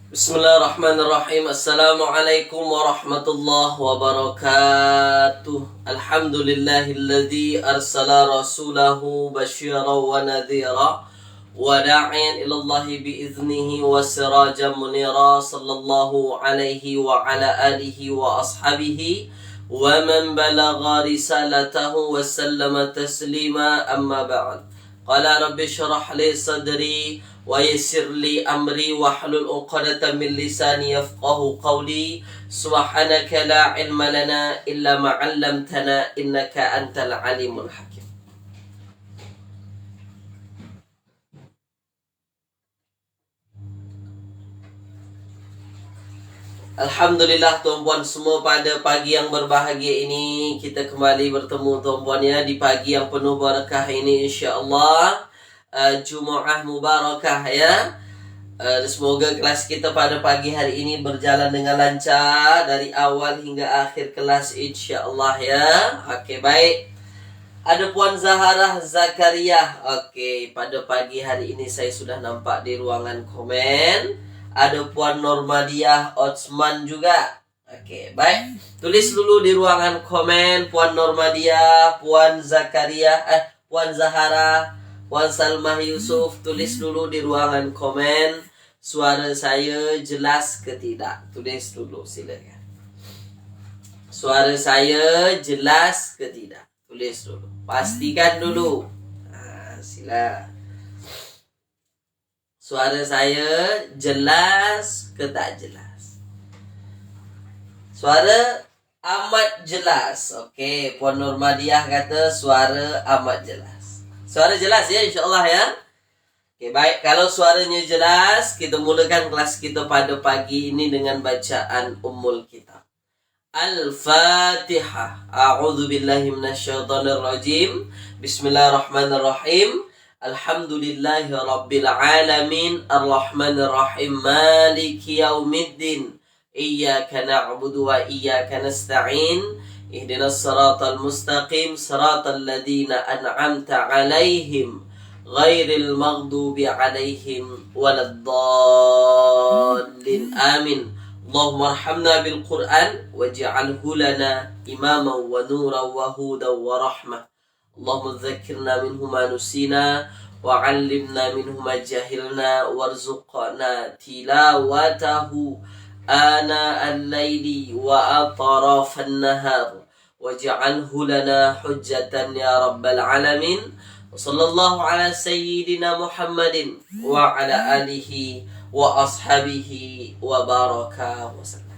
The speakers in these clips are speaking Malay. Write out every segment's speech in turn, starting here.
Bismillahirrahmanirrahim. Assalamualaikum warahmatullahi wabarakatuh. Alhamdulillahilladzi arsala rasulahu basyiran wa nadhira wa da'iyan ilallahi biiznihi wa sirajan munira sallallahu alaihi wa ala alihi wa ashabihi wa man balagha risalatahu wa sallama taslima amma ba'd. Qala rabbi syrah li sadri wa yassir li amri wahlul 'uqdatam min lisani yafqahu qawli. Subhanaka la ilma lana illa ma 'allamtana innaka antal alimul hakim. Alhamdulillah tuan-puan semua, pada pagi yang berbahagia ini kita kembali bertemu tuan-puan ya, di pagi yang penuh barakah ini insya-Allah. Jumaah mubarakah ya. Semoga kelas kita pada pagi hari ini berjalan dengan lancar dari awal hingga akhir kelas insya-Allah ya. Oke, baik. Ada Puan Zaharah Zakaria. Oke, pada pagi hari ini saya sudah nampak di ruangan komen. Ada Puan Normadiah Otsman juga. Oke, baik. Tulis dulu di ruangan komen Puan Normadiah, Puan Zakaria, Puan Zahara, Puan Salmah Yusuf. Tulis dulu di ruangan komen. Suara saya jelas ke tidak? Tulis dulu, silakan. Suara saya jelas ke tidak? Tulis dulu. Pastikan dulu. Sila. Suara saya jelas ke tak jelas? Suara amat jelas. Okey, Puan Normadiah kata suara amat jelas. Suara jelas ya, insya-Allah ya. Okey, baik. Kalau suaranya jelas, kita mulakan kelas kita pada pagi ini dengan bacaan Ummul Kitab. Al-Fatihah. A'udzu billahi minasyaitonir rajim. Bismillahirrahmanirrahim. Alhamdulillahi rabbil alamin. Ar-Rahmanir Rahim. Maliki yaumiddin. Iyyaka na'budu wa iyyaka nasta'in. Ihdinas siratal mustaqim. Siratal ladzina an'amta 'alaihim ghairil maghdubi 'alaihim waladdallin. Amin. Allahumma arhamna bil Qur'an waj'alhu lana imaman wa nuran wa hudan wa rahmah. Allahumma dzakkirna minhu ma nusina wa 'allimna minhu ma jahilna warzuqna tilawatahu ana al-laili wa atrafan nahar waj'alhu lana hujjatan ya rabbal alamin. Sallallahu ala sayyidina Muhammadin wa ala alihi wa ashabihi wa baraka wa sallam.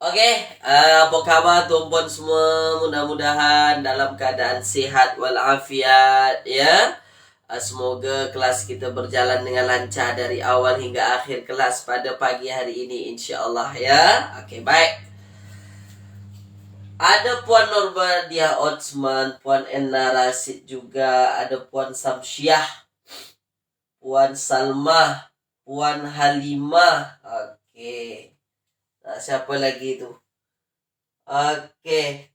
Oke, apa kabar tuan-puan semua? Mudah-mudahan dalam keadaan sehat walafiat ya. Semoga kelas kita berjalan dengan lancar dari awal hingga akhir kelas pada pagi hari ini insya-Allah ya. Oke, baik. Ada Puan Normadiah Otsman, Puan Enna Rasid juga, ada Puan Samsyah, Puan Salmah, Puan Halimah. Oke. Nah, siapa lagi tu? Oke.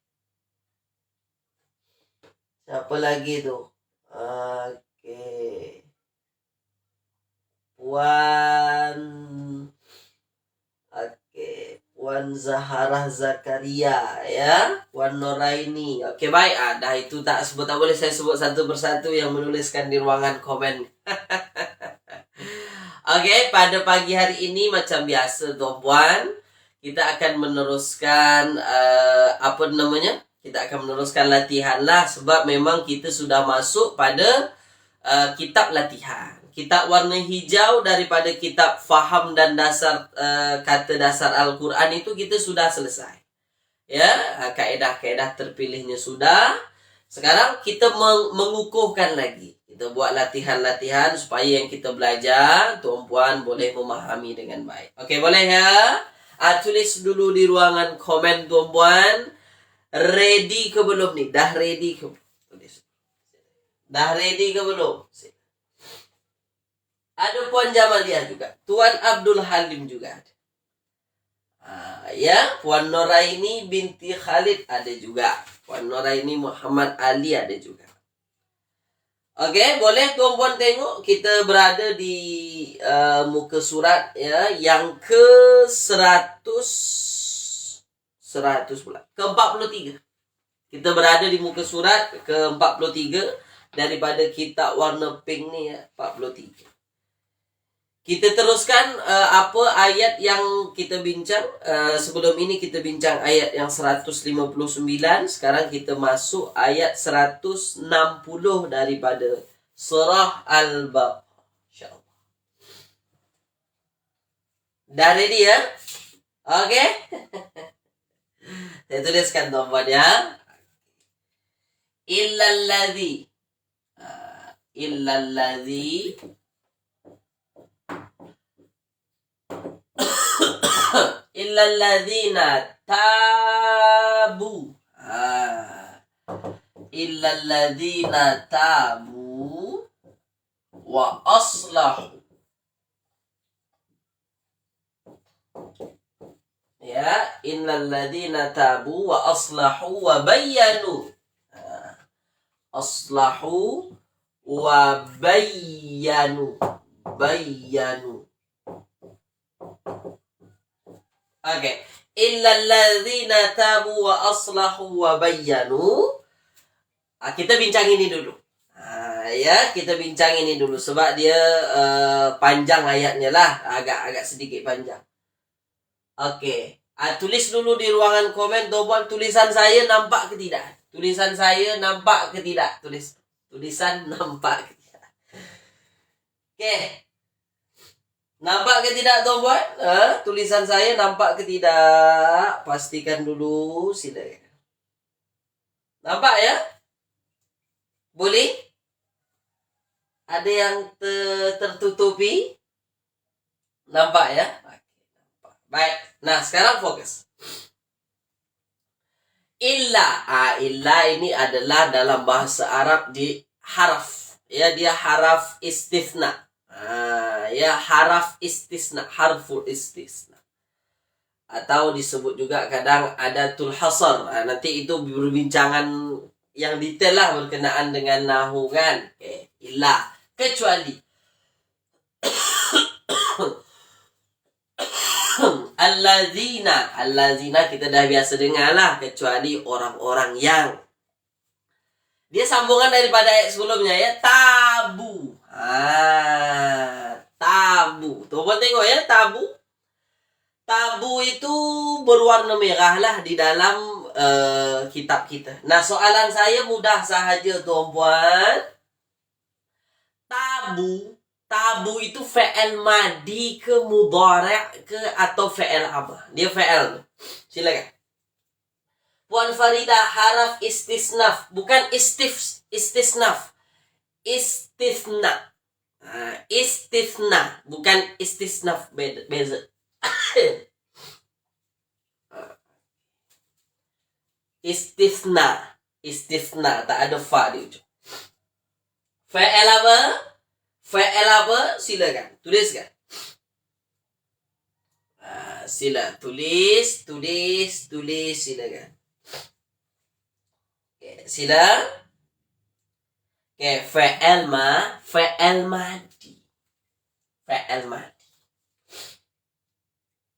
Siapa lagi tu? Oke. Puan Puan Zaharah Zakaria ya, Puan Noraini. Oke, baik. Dah itu tak boleh saya sebut satu persatu yang menuliskan di ruangan komen. Oke, pada pagi hari ini macam biasa tuan-puan, kita akan meneruskan kita akan meneruskan latihan lah, sebab memang kita sudah masuk pada kitab latihan. Kitab warna hijau daripada kitab faham dan dasar kata dasar Al-Quran itu kita sudah selesai. Ya, kaedah-kaedah terpilihnya sudah. Sekarang kita mengukuhkan lagi. Kita buat latihan-latihan supaya yang kita belajar tuan-puan boleh memahami dengan baik. Okey, boleh ya? Tulis dulu di ruangan komen tuan-puan. Ready ke belum ni? Dah ready ke? Tulis. Dah ready ke belum? Ada Puan Jamaliah juga. Tuan Abdul Halim juga ada. Ya, Puan Noraini binti Khalid ada juga. Puan Noraini Muhammad Ali ada juga. Okey, boleh tuan-puan tengok kita berada di muka surat ya yang ke 100 pula. Ke-43. Kita berada di muka surat ke-43 daripada kitab warna pink ni ya, 43. Kita teruskan apa ayat yang kita bincang. Sebelum ini kita bincang ayat yang 159. Sekarang kita masuk ayat 160 daripada surah Al-Baqarah. InsyaAllah. Dah ready ya? Okey. Saya tuliskan tuan-puan ya. Illalladzi illalladzina tabu. Illalladzina tabu wa aslahu. Ya, innalladzina tabu wa aslahu wa bayyanu. Aslahu wa bayyanu. Okey. Illalladzina tabu wa aslahu wa bayyanu. Kita bincang ini dulu. Ya, kita bincang ini dulu sebab dia panjang ayatnya lah, agak sedikit panjang. Okey. Tulis dulu di ruangan komen tuan-puan, tulisan saya nampak ke tidak? Tulisan saya nampak ke tidak? Tulisan nampak ke tidak? Okey. Nampak ke tidak tuan-puan? Tulisan saya nampak ke tidak? Pastikan dulu, silakan. Nampak ya? Boleh? Ada yang tertutupi? Nampak ya? Baik. Nah, sekarang fokus. Illa ini adalah dalam bahasa Arab di haraf. Ya, dia haraf istithna. Ya, haraf istisna, harful istisna. Atau disebut juga kadang adatul hasar. Nanti itu berbincangan yang detail lah berkenaan dengan nahu kan. Illa, kecuali. Allazina kita dah biasa dengar lah, kecuali orang-orang yang. Dia sambungan daripada ayat sebelumnya ya, tabu. Tabu. Tuan-tuan tengok ya, tabu. Tabu itu berwarna merah lah di dalam kitab kita. Nah, soalan saya mudah sahaja tuan-puan. Tabu itu fi'il madi ke mudhari' ke atau fi'il amr? Dia fi'il. Silakan. Puan Farida, haraf istisnaf, bukan istisnaf. Istithna. Istithna, bukan istisnaf, beza. Istithna, tak ada fa di ujung. Fa'il apa? Silakan, tuliskan. Sila, tulis, silakan. Okay, sila. Okay, fa'il madi.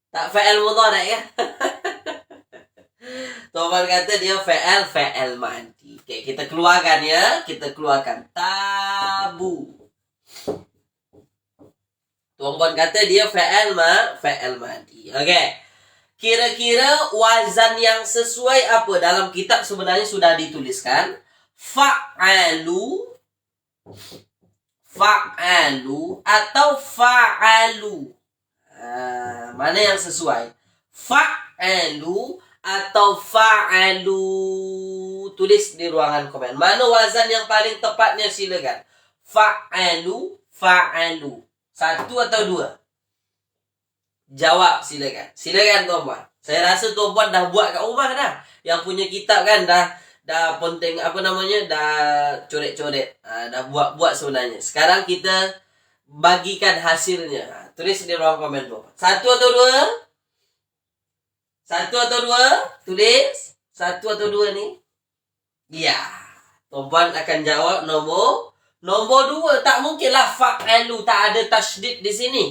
Tak fa'il mudhari' ya. Tuan kata dia fa'il madi. Okay, kita keluarkan ya. Tabu. Tuan kata dia fa'il madi. Okey. Kira-kira wazan yang sesuai apa dalam kitab sebenarnya sudah dituliskan. Fa'alu atau fa'alu. Mana yang sesuai? Fa'alu atau fa'alu. Tulis di ruangan komen. Mana wazan yang paling tepatnya, silakan. Fa'alu. Satu atau dua? Jawab, silakan. Silakan tuan-puan. Saya rasa tuan-puan dah buat kat rumah dah. Yang punya kitab kan dah ponteng dah coret-coret. Dah buat sebenarnya. Sekarang kita bagikan hasilnya. Tulis di ruang komen tuan-puan. Satu atau dua? Tulis. Satu atau dua ni? Ya. Tuan-puan akan jawab nombor Nombor 2, tak mungkinlah fa'alu, tak ada tasydid di sini.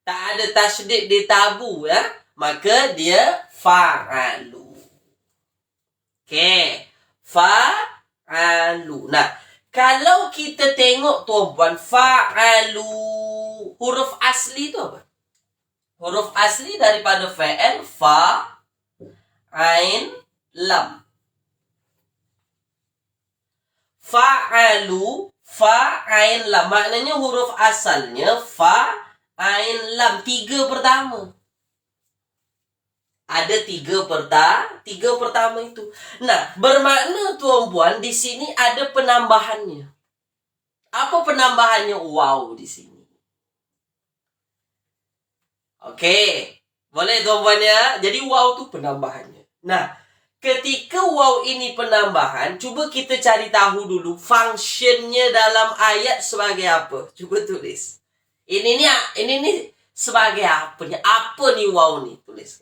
Tak ada tasydid di tabu, ya. Maka dia fa'alu. Okey. Fa'alu. Nah, kalau kita tengok tuan-puan, fa'alu, huruf asli tu apa? Huruf asli daripada fa'al, fa, ain, lam. Fa'alu, fa, ain, lam. Maknanya huruf asalnya fa, ain, lam. 3 pertama. Ada 3 pertama itu. Nah, bermakna tuan-puan di sini ada penambahannya. Apa penambahannya waw di sini? Okey. Boleh tuan-puan ya? Jadi waw tu penambahannya. Nah, ketika waw ini penambahan, cuba kita cari tahu dulu fungsinya dalam ayat sebagai apa. Cuba tulis. Ini ni sebagai apa ni? Apa ni waw ni? Tulis.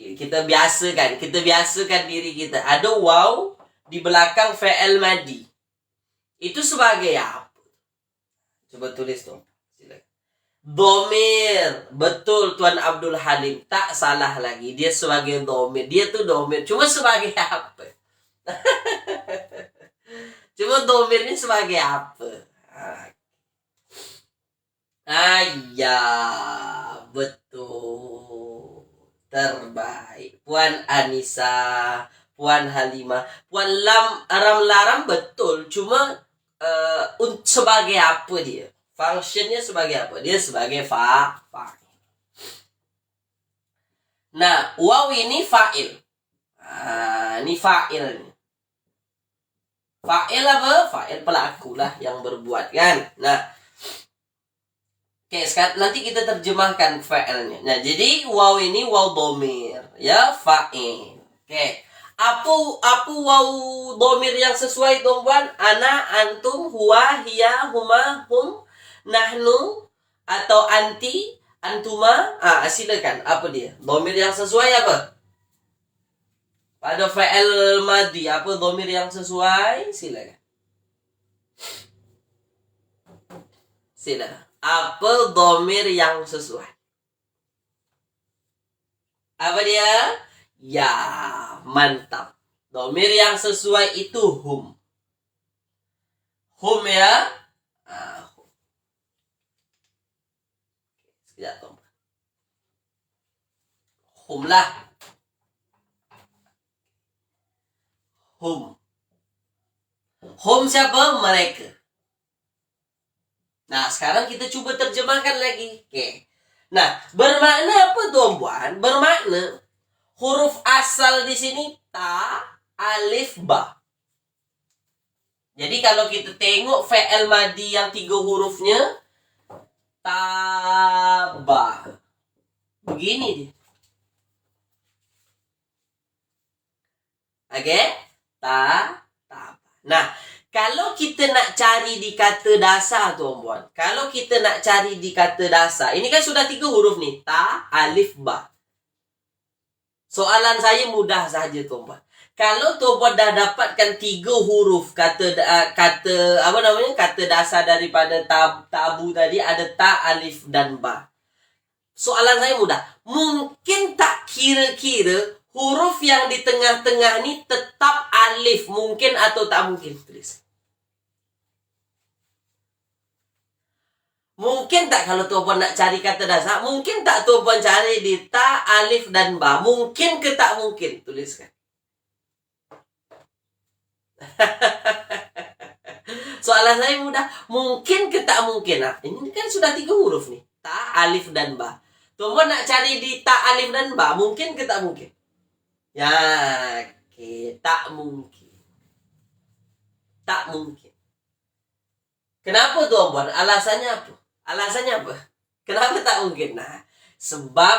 Kita biasakan diri kita. Ada waw di belakang fa'al madi. Itu sebagai apa? Coba tulis tu. Silakan. Domir. Betul Tuan Abdul Halim. Tak salah lagi. Dia sebagai domir. Dia tu domir. Cuma sebagai apa? Cuma domir ni sebagai apa? Ya, betul. Terbaik. Puan Anissa, Puan Halimah, Puan Laram betul. Cuma sebagai apa dia? Fungsinya sebagai apa? Dia sebagai fa'il. Nah, waw ini fa'il. Ini fa'il ni. Fa'il apa? Fa'il pelaku lah yang berbuat kan. Nah, oke, sekarang nanti kita terjemahkan fa'ilnya. Nah, jadi waw ini waw domir, ya, fa'il. Oke. Apa waw domir yang sesuai, tuan-tuan? Ana, antum, huwa, hiya, huma, hum, nahnu, atau anti, antuma. Silakan. Apa dia? Domir yang sesuai apa? Pada fa'il madi, apa domir yang sesuai? Silakan. Apa domir yang sesuai? Apa dia? Ya, mantap. Domir yang sesuai itu hum. Hum ya. Hum. Sekejap, tuan. Hum lah. Hum. Hum siapa? Mereka. Nah, sekarang kita cuba terjemahkan lagi. Oke. Nah, bermakna apa tuan-puan? Bermakna huruf asal di sini ta, alif, ba. Jadi kalau kita tengok fa'il madi yang 3 hurufnya ta, ba. Begini dia. Oke? Ta, ba. Nah, kalau kita nak cari di kata dasar, tuan-puan. Kalau kita nak cari di kata dasar. Ini kan sudah 3 huruf nih. Ta, alif, ba. Soalan saya mudah saja, tuan-puan. Kalau tuan-puan dah dapatkan 3 huruf kata dasar daripada tabu tadi. Ada ta, alif, dan ba. Soalan saya mudah. Mungkin tak kira-kira huruf yang di tengah-tengah ni tetap alif. Mungkin atau tak mungkin? Tulis. Mungkin tak kalau tuan-puan nak cari kata dasar? Mungkin tak tuan-puan cari di ta, alif, dan ba? Mungkin ke tak mungkin? Tuliskan. Soalan saya mudah. Mungkin ke tak mungkin? Nah, ini kan sudah 3 huruf nih. Ta, alif, dan ba. Tuan-puan nak cari di ta, alif, dan ba? Mungkin ke tak mungkin? Ya, tak mungkin. Tak mungkin. Kenapa tuan-puan? Alasannya apa? Kenapa tak mungkin? Nah, sebab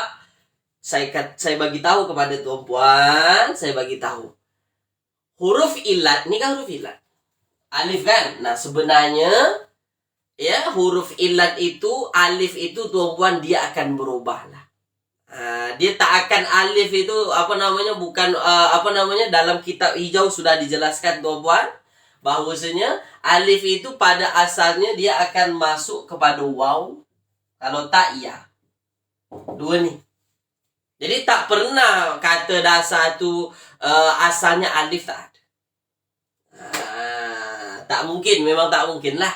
saya bagi tahu kepada tuan-puan, huruf ilat, ini kan huruf ilat. Alif kan? Nah, sebenarnya ya huruf ilat itu, alif itu tuan-puan dia akan berubah lah. Dia tak akan alif itu bukan dalam kitab hijau sudah dijelaskan tuan-puan. bahwasanya alif itu pada asalnya dia akan masuk kepada waw, kalau tak ya. Dua nih. Jadi tak pernah kata dasar tu asalnya alif, tak ada. Tak mungkin, memang tak mungkin lah.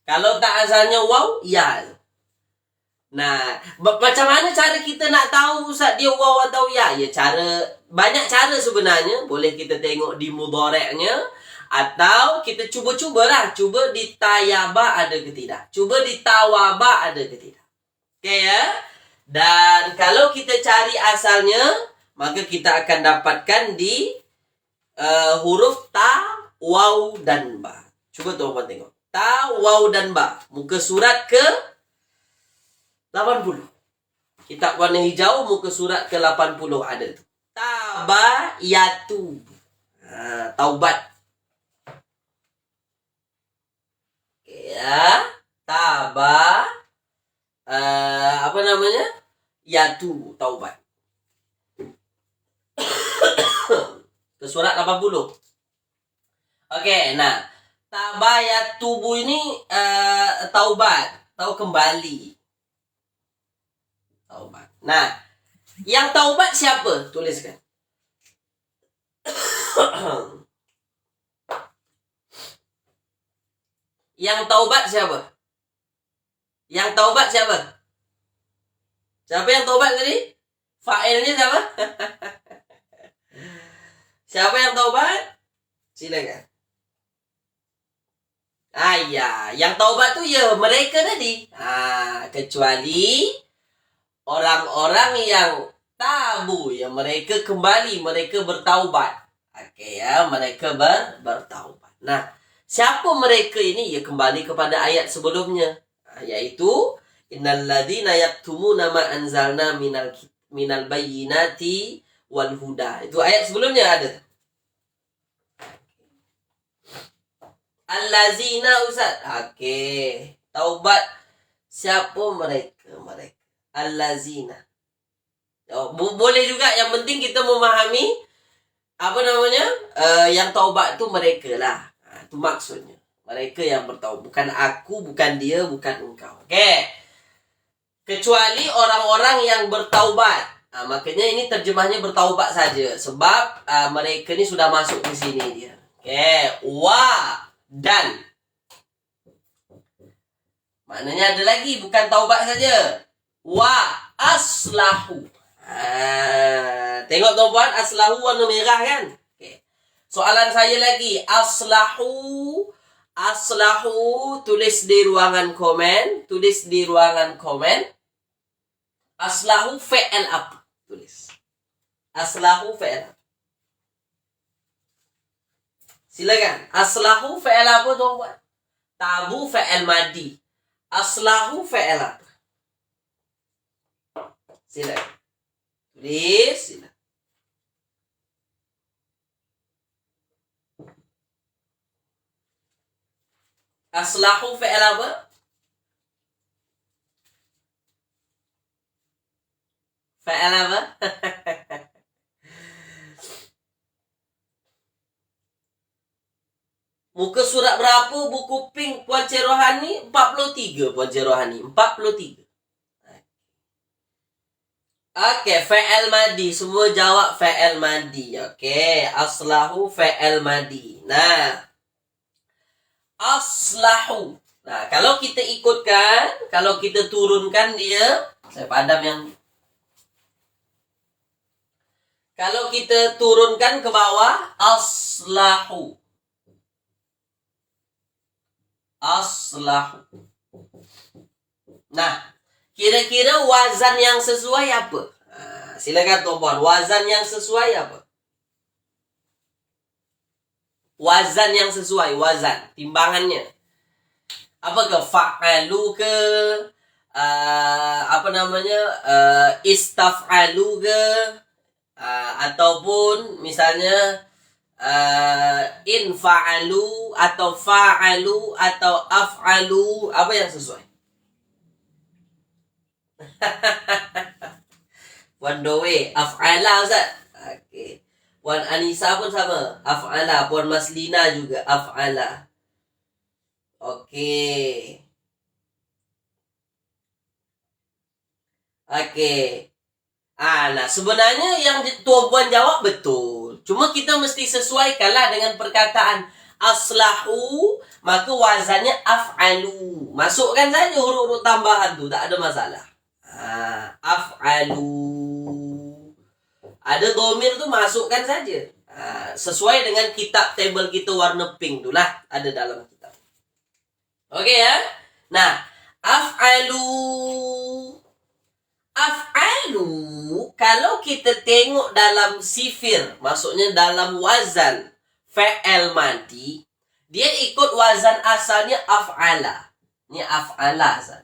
Kalau tak asalnya waw, ya. Nah, macam mana cara kita nak tahu Ustaz dia waw atau ya? Ya banyak cara sebenarnya. Boleh kita tengok di mudhari'nya, atau kita cuba-cubalah. Cuba di tayaba ada ke tidak? Cuba di tawaba ada ke tidak? Okey ya? Dan kalau kita cari asalnya, maka kita akan dapatkan di huruf ta, waw dan ba. Cuba tuan-tuan tengok. Ta, waw dan ba. Muka surat ke 80. Kitab warna hijau, muka surat ke 80 ada tu. Tabayatu. Taubat. Okay, ya. Apa namanya? Yatu, taubat. Ke surat 80. Okey, nah. Tabayatubu ini taubat. Tahu kembali. Taubat. Nah, yang taubat siapa? Tuliskan. Yang taubat siapa? Yang taubat siapa? Siapa yang taubat tadi? Fa'ilnya siapa? Siapa yang taubat? Silakan. Ya, yang taubat tu ya mereka tadi. Kecuali orang-orang yang tabu, ya mereka kembali, mereka bertaubat. Okey ya, mereka bertaubat. Nah, siapa mereka ini? Ya kembali kepada ayat sebelumnya, yaitu innal ladzina yaktumuna ma anzalna minal bayyinati wal huda. Itu ayat sebelumnya ada. Allazina Ustaz. Okey. Taubat siapa mereka? Allazina. Boleh juga, yang penting kita memahami apa namanya? Yang taubat tu mereka lah. Itu maksudnya. Mereka yang bertaubat. Bukan aku, bukan dia, bukan engkau. Okey. Kecuali orang-orang yang bertaubat. Makanya ini terjemahnya bertaubat saja. Sebab mereka ni sudah masuk di sini dia. Okey. Dan maknanya ada lagi, bukan taubat saja. Aslahu. Tengok tuan-puan, aslahu warna merah kan? Okay. Soalan saya lagi, aslahu, tulis di ruangan komen. Aslahu fi'il apa? Tulis. Aslahu fi'il apa? Silakan. Aslahu fi'il apa tuan-puan? Tabu fi'il madi. Aslahu fi'il apa? Silakan. Tulis, silakan. Aslahu fi'il apa? Fi'il apa? Muka surat berapa buku pink Puan Cik Rohani? 43 Puan Cik Rohani. 43. Okey, fa'al madi. Semua jawab fa'al madi. Okey, aslahu fa'al madi. Nah, aslahu. Nah, kalau kita ikutkan, kalau kita turunkan dia, saya padam yang. Kalau kita turunkan ke bawah, aslahu. Nah, kira-kira wazan yang sesuai apa? Silakan tuan-puan, wazan yang sesuai apa? Wazan yang sesuai, wazan, timbangannya. Apakah fa'alu ke? Istaf'alu ke? Ataupun misalnya in fa'alu atau fa'alu atau af'alu, apa yang sesuai? One way af'ala Ustaz. Okey. Puan Anissa pun sama. Af'ala. Puan Maslina juga. Af'ala. Okey. Okey. Nah sebenarnya yang Tuan Puan jawab betul. Cuma kita mesti sesuaikanlah dengan perkataan aslahu, maka wazannya af'alu. Masukkan saja huruf-huruf tambahan tu, tak ada masalah. Af'alu. Ada domir tu masukkan saja. Sesuai dengan kitab table kita warna pink tu lah, ada dalam kitab. Okey ya. Nah, af'alu. Af'alu kalau kita tengok dalam sifir, maksudnya dalam wazan fa'al madi, dia ikut wazan asalnya af'ala. Ni af'ala asal.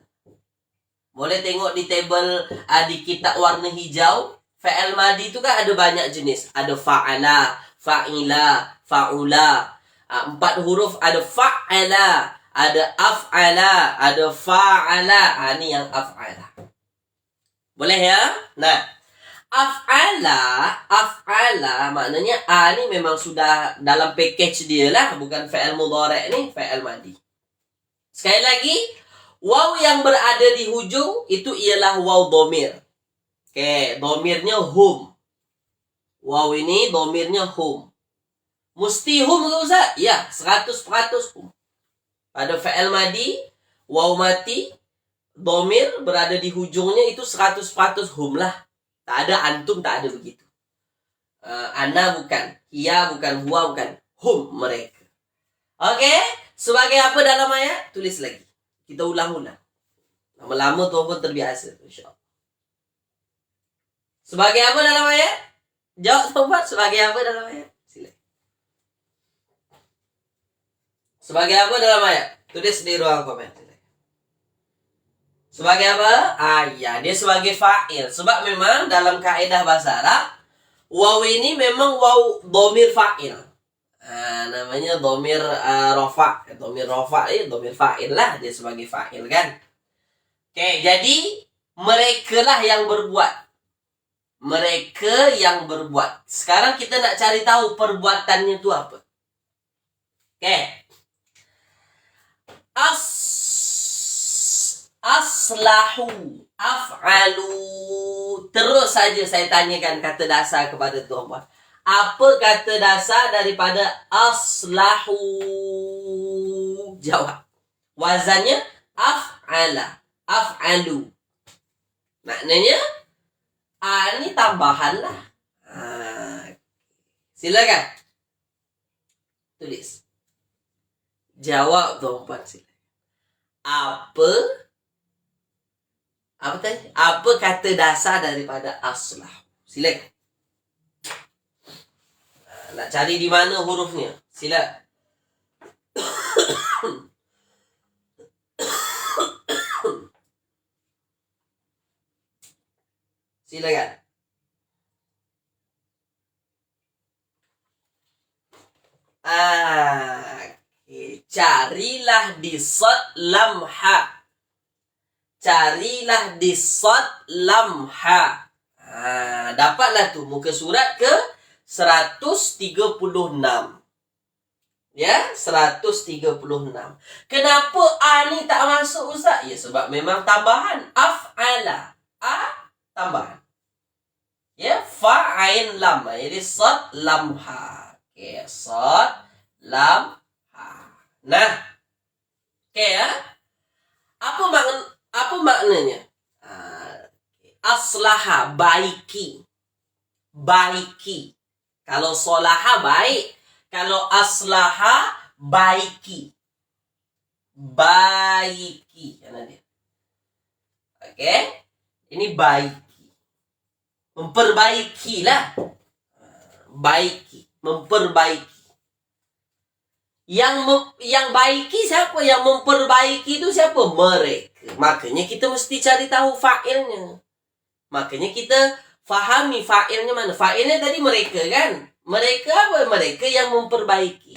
Boleh tengok di table di kitab warna hijau, fa'al madi tu kan ada banyak jenis. Ada fa'ala, fa'ila, fa'ula. 4 huruf, ada fa'ala, ada af'ala, ada fa'ala. Ni yang af'ala. Boleh ya? Nah, af'ala maknanya ni memang sudah dalam package dia lah, bukan fa'al mudhari' ni, fa'al madi. Sekali lagi, waw yang berada di hujung itu ialah waw domir. Okey, domirnya hum. Waw ini domirnya hum. Mesti hum ke Ustaz? Ya, 100% hum. Pada fa'al madi, waw mati, domir berada di hujungnya itu 100% hum lah. Tak ada antum, tak ada begitu. Ana bukan, ia bukan, huwa bukan, hum mereka. Okey, sebagai apa dalam ayat? Tulis lagi. Kita ulang-ulang. Lama-lama tuan pun terbiasa, insya-Allah. Sebagai apa dalam ayat? Jawab tuan, sebagai apa dalam ayat? Sila. Sebagai apa dalam ayat? Tulis di ruang komen. Sebagai apa? Ya, dia sebagai fa'il. Sebab memang dalam kaedah bahasa Arab, waw ini memang waw domir fa'il. Namanya domir rofa. Domir rofa domir fa'il lah. Dia sebagai fa'il kan. Oke, jadi mereka lah yang berbuat. Mereka yang berbuat. Sekarang kita nak cari tahu perbuatannya itu apa. Oke. Aslahu, af'alu. Terus saja saya tanyakan kata dasar kepada tuan-puan. Apa kata dasar daripada aslahu? Jawab. Wazannya af'ala, af'alu. Maknanya ni tambahan lah. Silakan. Tulis. Jawab tuan-puan silakan. Apa tadi? Apa kata dasar daripada aslah? Silakan. Nak cari di mana hurufnya? Silakan. Silakan. Carilah di sad lam ha. Carilah di sad lam ha. Dapatlah tu muka surat ke 136. Ya, 136. Kenapa ni tak masuk Ustaz? Ya, sebab memang tambahan. Af'ala. Tambahan. Ya, fa'ain lam. Jadi sad lam ha. Okey, sad lam ha. Nah. Okey ya. Apa maknanya? Aslaha, baiki. Baiki. Kalau solaha, baik. Kalau aslaha, baiki. Baiki. Okey. Ini baiki. Memperbaikilah. Baiki. Memperbaiki. Yang baiki siapa? Yang memperbaiki itu siapa? Mereka. Makanya kita mesti cari tahu fa'ilnya. Makanya kita fahami fa'ilnya mana. Fa'ilnya tadi mereka kan? Mereka apa? Mereka yang memperbaiki.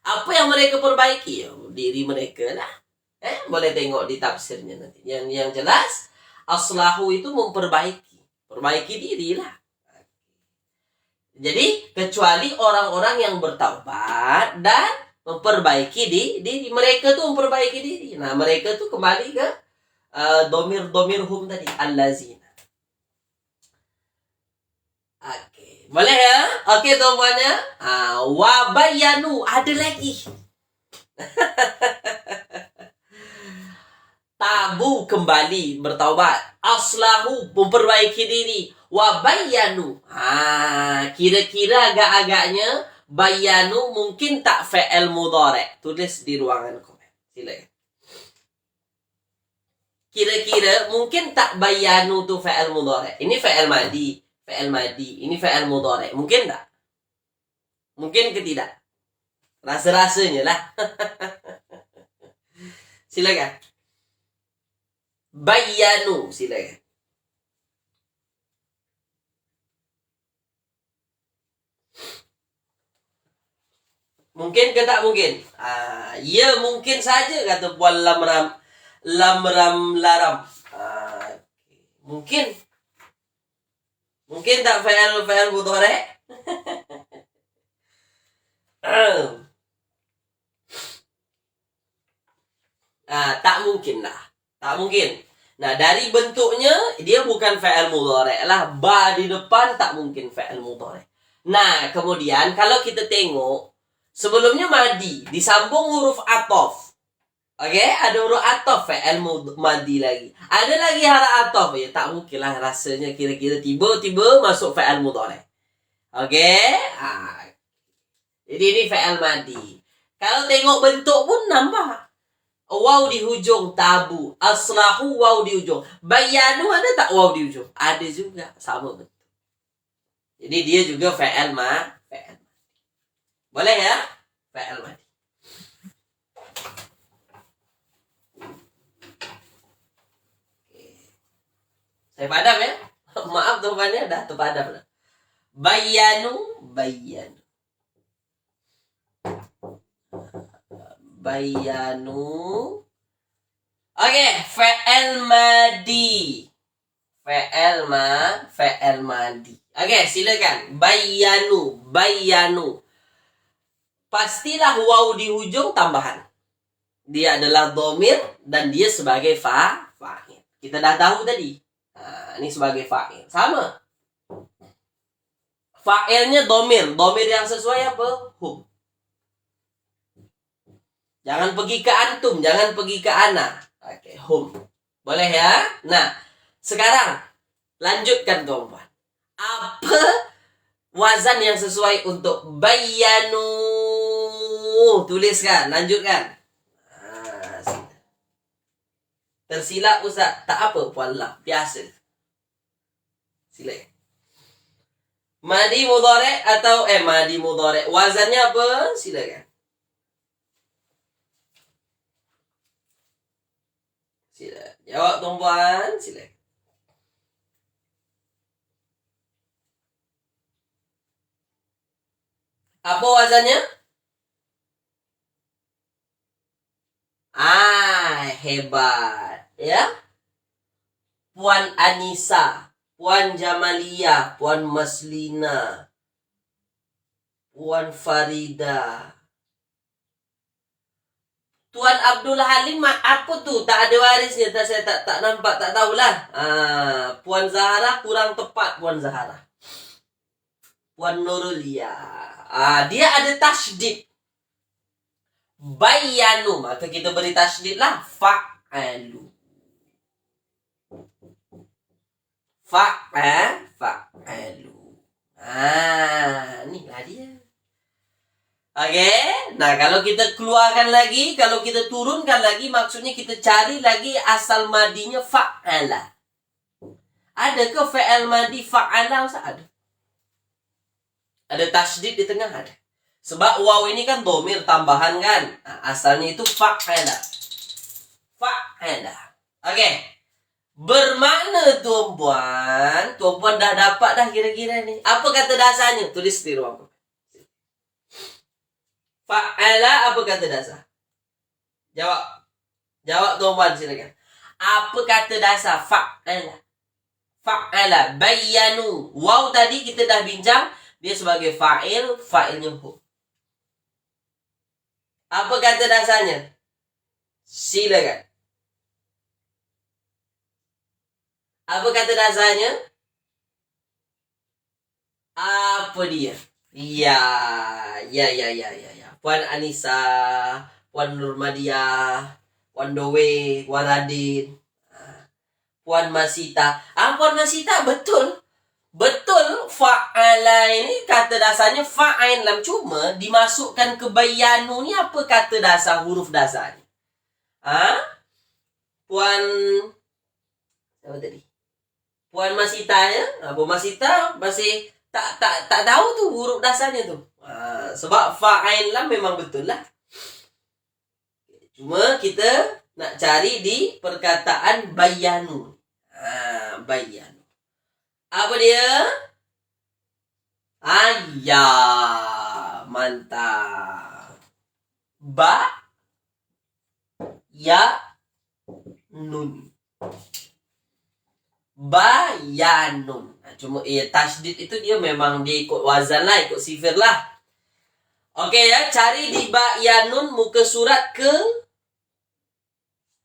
Apa yang mereka perbaiki? Diri mereka lah. Boleh tengok di tafsirnya nanti. Yang jelas, aslahu itu memperbaiki. Perbaiki diri lah. Jadi kecuali orang-orang yang bertaubat dan memperbaiki diri. Mereka tuh memperbaiki diri. Nah, mereka tuh kembali ke domir-domirhum tadi, allazina. Oke, boleh ya? Oke, tuan-tuannya. Wabayanu, ada lagi. Tabu kembali bertaubat. Aslahu, memperbaiki diri. Wabayanu. Kira-kira agak-agaknya bayanu mungkin tak fi'il mudhari'. Tulis di ruangan komen. Silakan. Kira-kira mungkin tak bayanu tu fi'il mudhari'. Ini fi'il madi. Fi'il madi. Ini fi'il mudhari'. Mungkin tak? Mungkin ke tidak? Rasa-rasanya lah. Silakan. Bayanu, silakan. Mungkin ke tak mungkin? Ya mungkin saja kata Puan Lamram Laram. Mungkin. Mungkin tak fa'al mudhari'? Tak mungkin lah. Tak mungkin. Nah, dari bentuknya dia bukan fa'al mudhari' lah. Ba di depan tak mungkin fa'al mudhari'. Nah, kemudian kalau kita tengok sebelumnya madi disambung huruf atof. Oke, ada huruf atof fa'al madi lagi. Ada lagi haraf atof ya, tak mungkin lah rasanya kira-kira tiba-tiba masuk fa'al mudhari'. Oke? Jadi ini fa'al madi. Kalau tengok bentuk pun nambah. Waw di hujung, tabu. Aslahu waw di hujung. Bayanu ada tak waw di hujung? Ada juga, sama bentuk. Jadi dia juga fa'al madi. Boleh ya? Fa'al madi. Saya padam ya? Maaf teman-temannya, dah terpadam. Bayanu. Oke, fa'al madi. Fa'al madi. Oke, silakan. Bayanu. Pastilah waw di ujung tambahan. Dia adalah dhamir dan dia sebagai fa'il. Kita dah tahu tadi. Ini sebagai fa'il. Sama. Fa'ilnya dhamir. Dhamir yang sesuai apa? Hum. Jangan pergi ke antum, jangan pergi ke ana. Oke, hum. Boleh ya? Nah, sekarang lanjutkan tuan-tuan. Apa wazan yang sesuai untuk bayanu? Tuliskan, lanjutkan. Tersilap Ustaz, tak apa Puan lah, biasa. Silakan. Madi mudhari' atau madi mudhari'. Wazannya apa? Silakan. Silakan. Jawab tuan-puan, silakan. Apa wazannya? Hebat. Ya? Puan Anissa, Puan Jamaliyah, Puan Maslina, Puan Farida. Tuan Abdul Halim apa tuh? Tak ada warisnya. Saya tak nampak, tak tahulah. Puan Zahara kurang tepat, Puan Zahara. Puan Nurulia. Dia ada tasydid. Bayanu, maka kita beri tasydid lah. Fa'alu. Fa'alu. Inilah dia. Oke. Nah, kalau kita keluarkan lagi, kalau kita turunkan lagi, maksudnya kita cari lagi asal madinya fa'ala. Ada ke fa'al madi fa'ala? Ada. Ada tasydid di tengah, ada. Sebab waw ini kan dhamir tambahan kan. Asalnya itu fa'ala. Fa'ala. Oke. Bermakna tuan-puan. Tuan-puan dah dapat dah kira-kira ni. Apa kata dasarnya? Tulis di ruang. Fa'ala apa kata dasar? Jawab tuan-puan silakan. Apa kata dasar fa'ala? Fa'ala. Bayanu. Waw tadi kita dah bincang. Dia sebagai fa'il, fa'ilnya hu. Apa kata dasarnya? Silakan. Apa kata dasarnya? Apa dia? Ya. Puan Anissa, Puan Nurmadiah, Puan Dowe, Puan Radin, Puan Masita. Puan Masita, betul. Betul, fa'ala ini kata dasarnya fa'ain lam. Cuma dimasukkan ke bayanu ni apa kata dasar, huruf dasarnya? Puan apa tadi? Puan Masita ya? Puan Masita masih tak tahu tu huruf dasarnya tu. Sebab fa'ain lam memang betul lah. Cuma kita nak cari di perkataan bayanu. Bayanu. Apa dia? Ya, mantap. Ya nun. Bayanun. Cuma tasydid itu dia memang dia ikut wazan lah, ikut sifir lah. Okey ya, cari di bayanun muka surat ke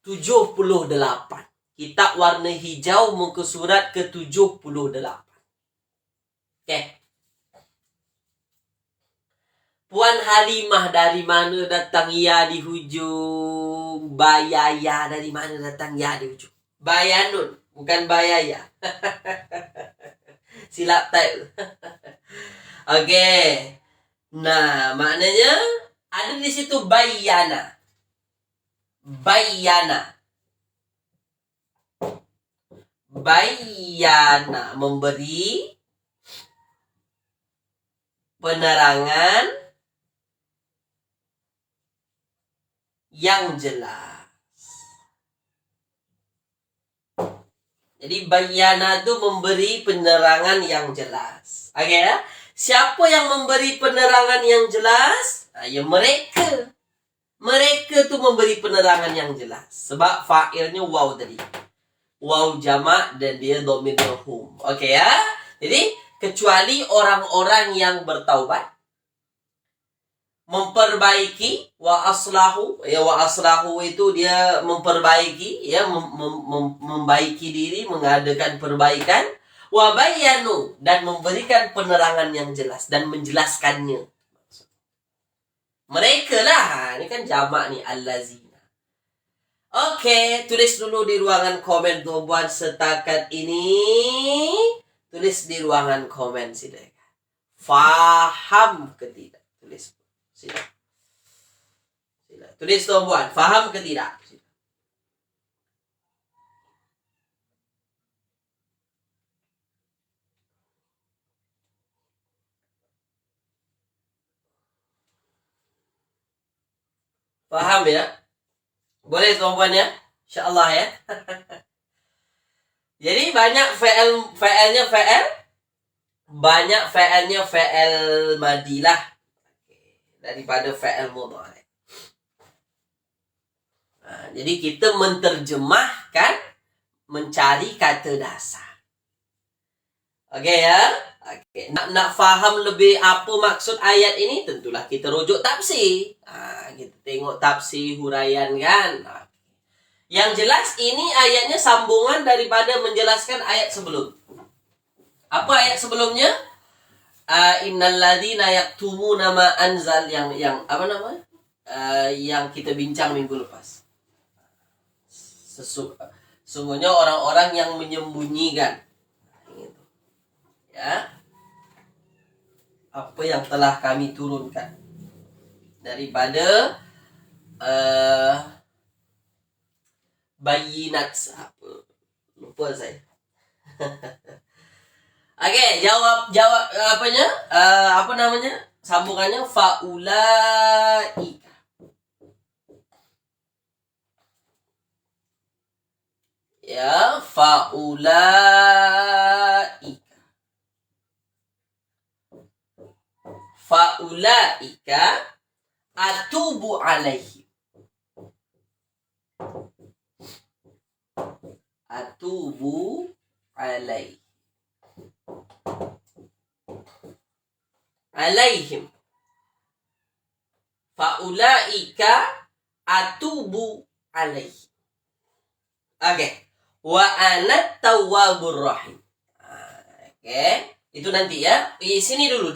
78. Kitab warna hijau muka surat ke 78. Okey. Puan Halimah, dari mana datang ya di hujung? Bayaya, dari mana datang ya di hujung? Bayanun, bukan bayaya. Silap type. Okey. Nah, maknanya ada di situ bayana. Bayana memberi penerangan yang jelas. Jadi bayana itu memberi penerangan yang jelas. Okey ya? Siapa yang memberi penerangan yang jelas? Ya mereka. Mereka tu memberi penerangan yang jelas. Sebab fa'ilnya waw tadi. Waw jamak dan dia domirnya hum. Okey ya? Jadi kecuali orang-orang yang bertaubat, memperbaiki, wa aslahu itu dia memperbaiki, ya, membaiki diri, mengadakan perbaikan, wa bayanu, dan memberikan penerangan yang jelas dan menjelaskannya. Mereka lah, ini kan jamak ni, allazina. Okey, tulis dulu di ruangan komen tuan-puan setakat ini. Tulis di ruangan komen silakan. Faham ke tidak? Tulis. Sila. Tulis tuan-puan, faham ke tidak? Sila. Faham ya? Boleh tuan-puan ya? InsyaAllah ya. Jadi banyak fa'ilnya fa'il. Banyak fa'ilnya fa'il madilah daripada fa'il mudhari. Jadi kita menterjemahkan, mencari kata dasar. Okey ya? Okey. Nak faham lebih apa maksud ayat ini, tentulah kita rujuk tafsir. Kita tengok tafsir huraian kan. Yang jelas ini ayatnya sambungan daripada menjelaskan ayat sebelum. Apa ayat sebelumnya? Innal ladzina yaktumuna ma anzal, yang apa namanya? Yang kita bincang minggu lepas. Sesungguhnya orang-orang yang menyembunyikan, ya, apa yang telah kami turunkan daripada bayinat, apa? Lupa saya. Okey, jawab apanya? Apa namanya? Sambungannya faulaika. Ya, faulaika. Faulaika atubu alaihim. Atubu alaihim. alaihim. Faulaika atubu alaihim. Oke. Wa anat tawwabur rahim. Oke. Itu nanti ya. Di sini dulu.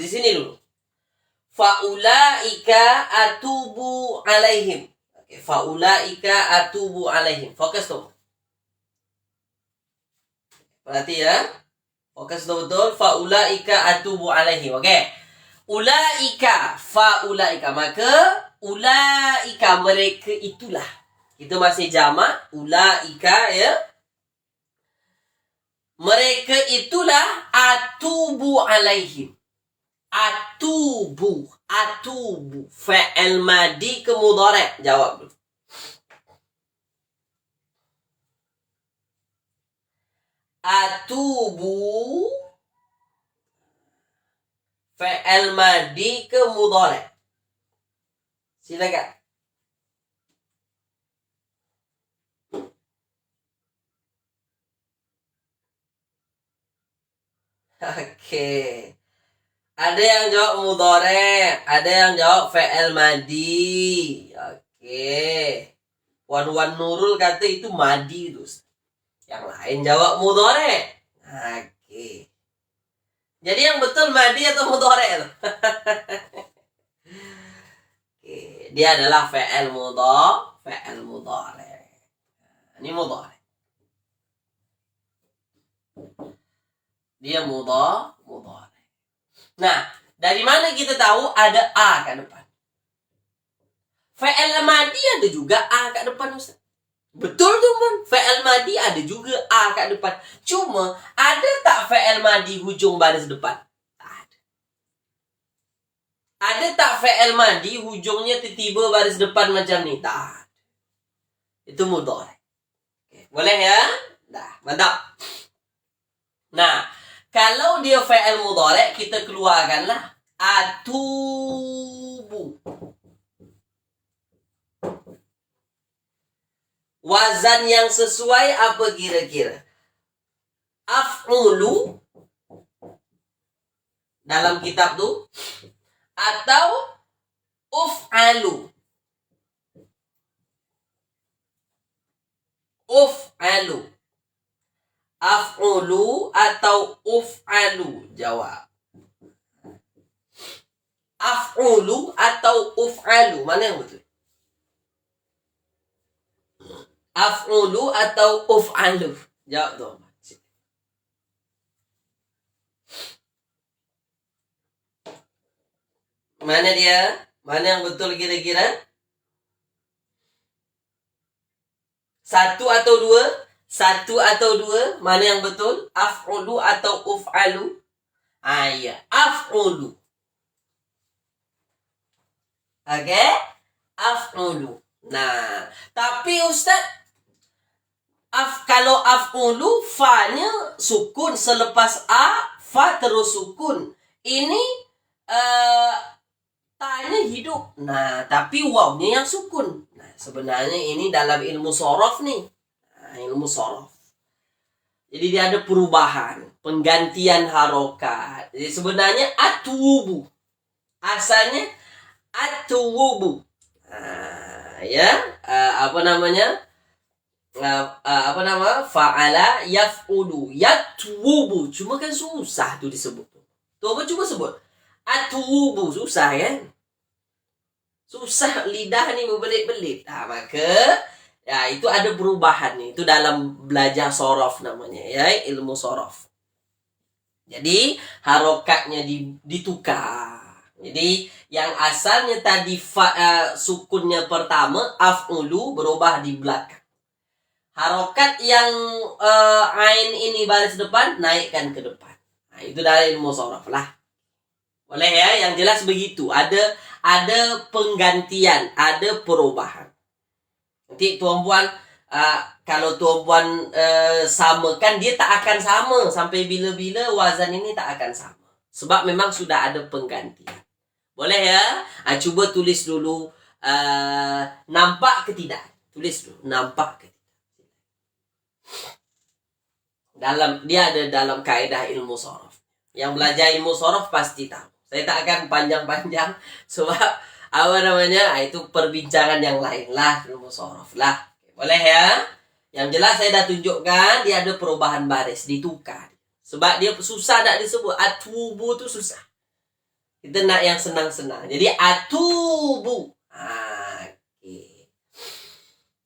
Faulaika atubu alaihim. Oke. Faulaika atubu alaihim. Fokus tuh. Berarti ya. Fokus betul. Faulaika atubu alaihim. Oke. Ulaika, faulaika, maka ulaika mereka itulah. Itu masih jamak, ulaika ya. Mereka itulah atubu alaihim. Atubu, fa'il madi ke mudhari'. Jawab dulu. Atubu fa'il madi ke mudhari'. Silakan. Oke. Ada yang jawab mudhari', ada yang jawab fa'il madi. Oke. Wan Nurul kata itu madi terus. Yang lain jawab mudhari'. Oke. Jadi yang betul madi atau mudhari'? Oke, dia adalah fa'il mudhari'. Ini mudhari'. Dia mudhari'. Nah, dari mana kita tahu ada a ke depan? Fa'il madi ada juga a ke depan, Ustaz. Betul tuh, Man. Fa'il madi ada juga a kat depan. Cuma, ada tak fa'il madi hujung baris depan? Tak ada. Ada tak fa'il madi hujungnya tiba-tiba baris depan macam ni? Tak ada. Itu mudhari'. Okay. Boleh ya? Dah, mantap. Nah, kalau dia fa'il mudhari', kita keluarkanlah atubu. Wazan yang sesuai apa kira-kira? Af'ulu dalam kitab tu atau uf'alu? Uf'alu. Af'ulu atau uf'alu? Jawab. Af'ulu atau uf'alu? Mana yang betul? Af'ulu atau uf'alu? Jawab tu. Mana dia? Mana yang betul kira-kira? Satu atau dua? Satu atau dua? Mana yang betul? Af'ulu atau uf'alu? Ya. Af'ulu. Oke? Af'ulu. Nah, tapi Ustaz, kalau af'ulu, fa-nya sukun. Selepas a, fa terus sukun. Ini ta-nya hidup. Nah, tapi waw-nya yang sukun. Nah, sebenarnya ini dalam ilmu shorof nih. Nah, ilmu shorof. Jadi dia ada perubahan. Penggantian harokat. Jadi sebenarnya atwubu. Asalnya atwubu. Nah, ya. Apa namanya? Fa'ala yaf'ulu yatwubu. Cuma kan susah tuh disebut. Tuh apa coba sebut? Atwubu. Susah kan? Susah, lidah nih berbelit-belit. Nah, maka ya itu ada perubahan nih. Itu dalam belajar shorof namanya ya, ilmu shorof. Jadi harokatnya ditukar. Jadi yang asalnya tadi sukunnya pertama af'ulu berubah di belakang. Harokat yang ain ini baris depan naikkan ke depan. Nah, itu dari ilmu shorof lah. Boleh ya, yang jelas begitu. Ada penggantian, ada perubahan. Nanti tuan-puan, kalau tuan-puan samakan, dia tak akan sama. Sampai bila-bila wazan ini tak akan sama. Sebab memang sudah ada penggantian. Boleh ya? Cuba tulis dulu. Nampak ke tidak? Tulis dulu. Nampak ke tidak? Dia ada dalam kaedah ilmu shorof. Yang belajar ilmu shorof pasti tahu. Saya tak akan panjang-panjang sebab apa namanya, itu perbincangan yang lain lah, ilmu sorof lah. Boleh ya? Yang jelas saya dah tunjukkan dia ada perubahan baris, ditukar. Sebab dia susah nak disebut. Atubu tu susah. Kita nak yang senang-senang. Jadi atubu. Okay.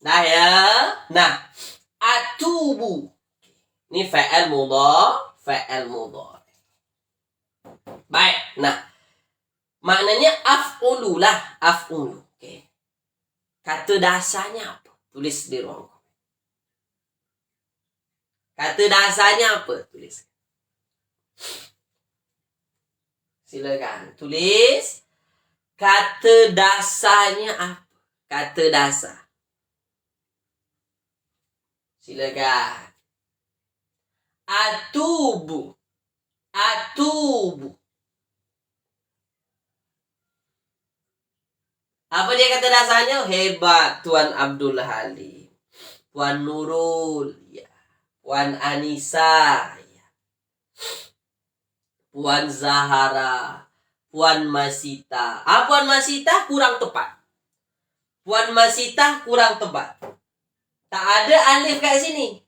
Nah ya. Nah, atubu. Ini fa'al mudhari, fa'al mudhari. Baik. Nah, maknanya af'ulu lah, af'ulu. Okay. Kata dasarnya apa? Tulis di ruang komen. Kata dasarnya apa? Tulis. Silakan tulis. Kata dasarnya apa? Kata dasar. Silakan. Atubu. Atubu. Apa dia kata dasarnya? Hebat Tuan Abdul Halim, Puan Nurul, ya. Puan Anissa, ya. Puan Zahara, Puan Masita. Puan Masita kurang tepat. Puan Masita kurang tepat. Tak ada alif kat sini.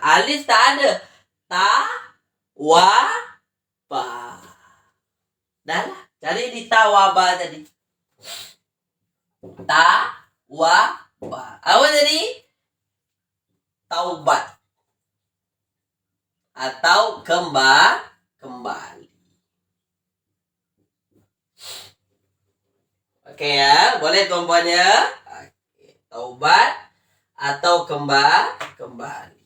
Alif tak ada. Ta, wa, ba. Dah lah. Cari di ta, wa, ba tadi. Ta, wa, ba. Apa tadi? Taubat. Atau kembali. Oke ya, boleh tuan-puan ya. Oke. Taubat atau kembali.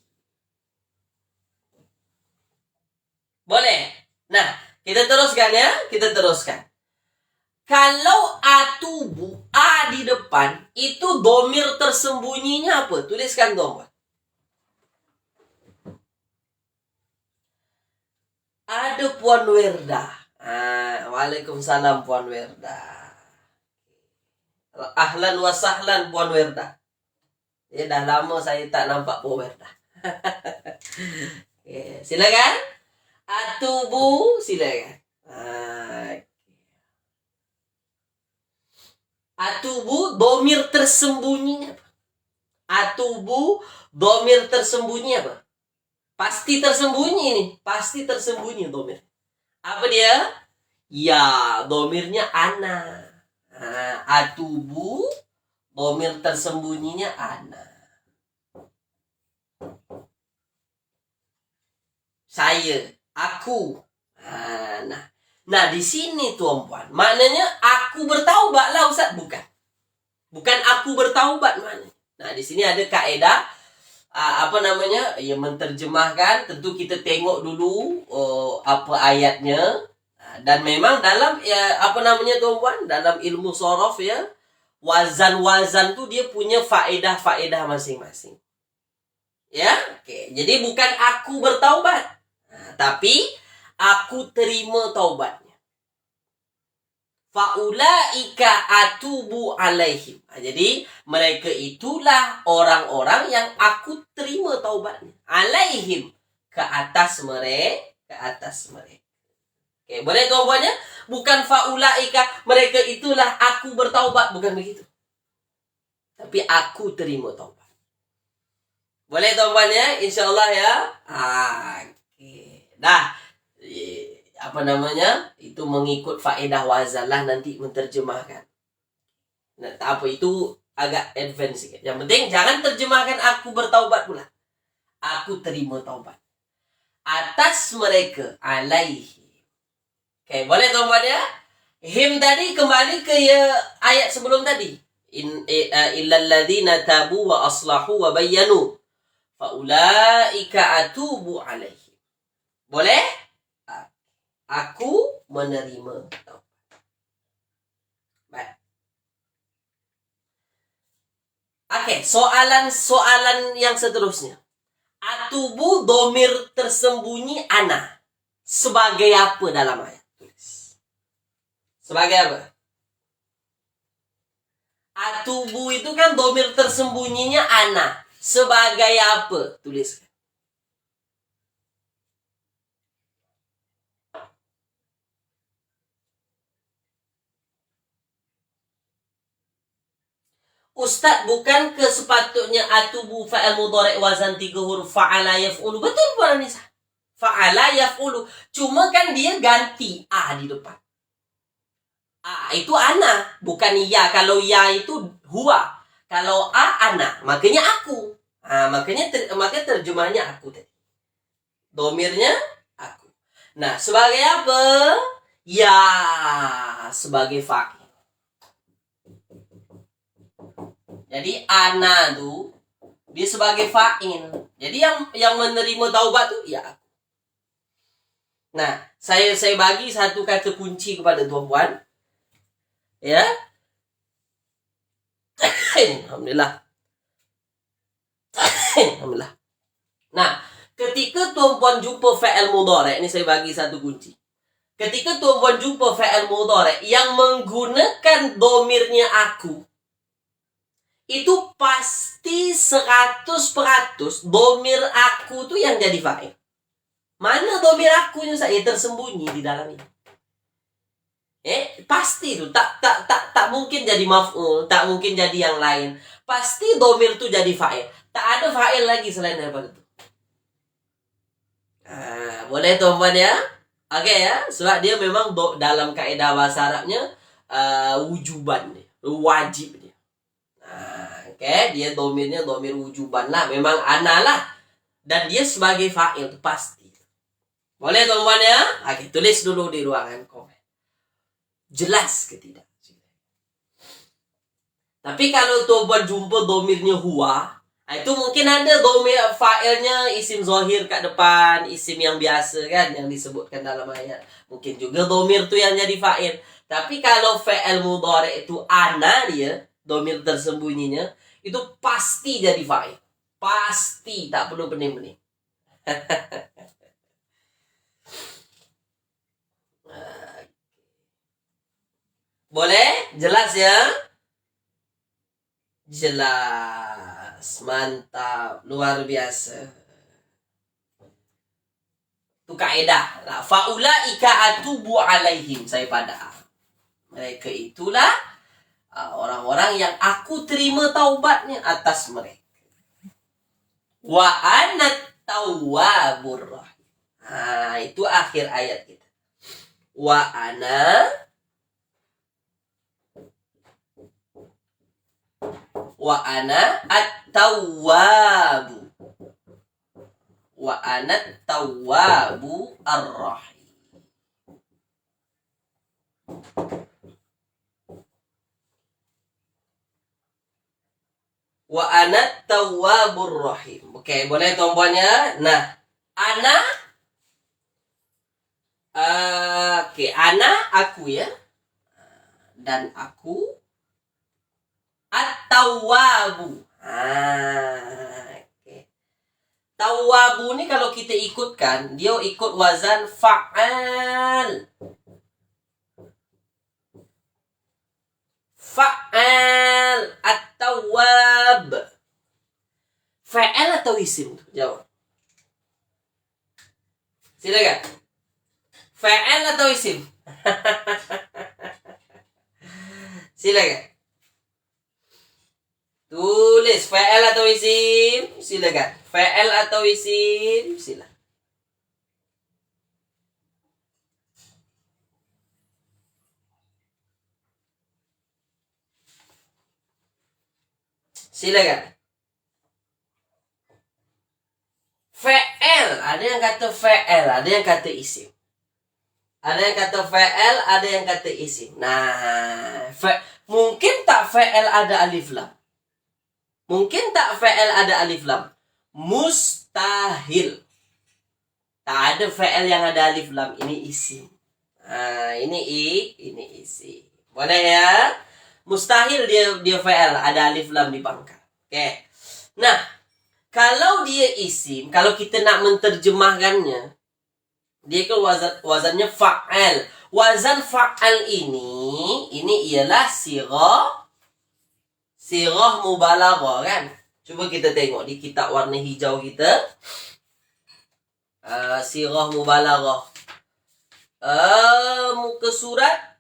Boleh. Nah, kita teruskan ya. Kita teruskan. Kalau atubu, a di depan, itu domir tersembunyinya apa? Tuliskan tuan-puan. Ada Puan Werda. Waalaikumsalam Puan Werda. Ahlan wa sahlan Puan Werda. Ya, dah lama saya tak nampak Puan Werda. Okay, silakan. Atubu, silakan. Atubu, domir tersembunyinya apa? Atubu, domir tersembunyi apa? Pasti tersembunyi nih. Pasti tersembunyi domir. Apa dia? Ya, domirnya ana. Atubu, domir tersembunyinya ana. Saya, aku. Nah, di sini tuan-puan, maknanya aku bertaubat lah Ustaz. Bukan. Bukan aku bertaubat maknanya. Nah, di sini ada kaedah ya, menterjemahkan. Tentu kita tengok dulu apa ayatnya. Dan memang dalam tuan-puan, dalam ilmu sorof ya, wazan-wazan tu dia punya faedah-faedah masing-masing. Ya, oke. Jadi bukan aku bertaubat, tapi aku terima taubatnya. Faulaika atubu alaihim. Jadi mereka itulah orang-orang yang aku terima taubatnya. Alaihim, ke atas mereka. Oke, boleh tuan-puannya? Bukan faulaika, mereka itulah aku bertaubat, bukan begitu. Tapi aku terima taubat. Boleh tuan-puannya? Insyaallah ya. Oke. Dah. Itu mengikut faedah wazan lah nanti menterjemahkan. Nah, tak apa, itu agak advance sikit. Yang penting jangan terjemahkan aku bertaubat pula. Aku terima taubat. Atas mereka, alaihi. Oke, boleh tuan-tuan ya? Him tadi kembali ke ayat sebelum tadi. Illal ladzina tabu wa aslahu wa bayyanu faulaika atubu alaihi. Boleh? Aku menerima taubat. Baik. Oke, soalan yang seterusnya. Atubu domir tersembunyi ana. Sebagai apa dalam ayat? Tulis. Sebagai apa? Atubu itu kan domir tersembunyinya ana. Sebagai apa? Tulis. Ustaz, bukan ke sepatutnya atubu fa'al mudhari' wazan 3 huruf fa'ala yaf'ulu? Betul Puan Anissa. Fa'ala yaf'ulu. Cuma kan dia ganti a di depan. A itu ana, bukan ya. Kalau ya itu huwa. Kalau a ana, makanya aku. Makanya terjemahnya aku tadi. Domirnya aku. Nah, sebagai apa? Ya, sebagai fa'il. Jadi ana tuh dia sebagai fa'il. Jadi yang menerima taubat tuh ya aku. Nah, saya bagi satu kata kunci kepada tuan-puan. Ya. Alhamdulillah. Alhamdulillah. Nah, ketika tuan-puan jumpa fa'il mudhari', ini saya bagi satu kunci. Ketika tuan-puan jumpa fa'il mudhari' yang menggunakan domirnya aku, itu pasti 100% domir aku tuh yang jadi fa'il. Mana domir akunya saya tersembunyi di dalam ini. Pasti itu tak mungkin jadi maf'ul, tak mungkin jadi yang lain. Pasti domir itu jadi fa'il. Tak ada fa'il lagi selain daripada itu. Boleh tuan-tuan ya? Oke ya, sebab dia memang dalam kaidah bahasa Arabnya wujuban dia, wajib dia. Dia domirnya domir wujuban lah, memang ana lah. Dan dia sebagai fa'il itu pasti. Boleh tuan-tuan ya? Oke, tulis dulu di ruangan komen. Jelas ke tidak? Tapi kalau tuan-tuan jumpa domirnya huwa, itu mungkin ada domir fa'ilnya isim zahir kat depan, isim yang biasa kan, yang disebutkan dalam ayat. Mungkin juga domir tu yang jadi fa'il. Tapi kalau fa'il mudhari' itu ana dia, domir tersembunyinya, itu pasti jadi fa'il. Pasti, tak perlu pening-pening. Boleh? Jelas ya? Jelas. Mantap. Luar biasa. Itu kaedah. Fa'ulaika atubu alaihim. Saya pada. Mereka itulah orang-orang yang aku terima taubatnya atas mereka. Wa anat tawwabur rahim. Itu akhir ayat kita. Wa ana at-tawwabu. Wa ana at-tawwabu ar-rahim. Wa ana at-tawwabur rahim. Oke, boleh tombolnya. Nah, ana ana aku ya. Dan aku at-tawwabu. Tawwabu ini kalau kita ikutkan, dia ikut wazan fa'al. Fa'al at-tawwab. Fa'al atau isim? Jawab. Silakan. Fa'al atau isim? Silakan. Tulis fa'al atau isim? Silakan. Fa'al atau isim? Silakan. Silakan. Fa'al, ada yang kata fa'al, ada yang kata isim. Ada yang kata fa'al, ada yang kata isim. Nah, mungkin tak fa'al ada alif lam. Mungkin tak fa'al ada alif lam. Mustahil. Tak ada fa'al yang ada alif lam. Ini isim. Ini isim. Boleh ya? Mustahil dia fa'al ada alif lam di pangkal. Oke. Nah, kalau dia isim, kalau kita nak menterjemahkannya, dia kan wazannya fa'al. Wazan fa'al ini ialah sirah mubalaghah kan. Cuba kita tengok di kitab warna hijau kita. Sirah mubalaghah. Muka surat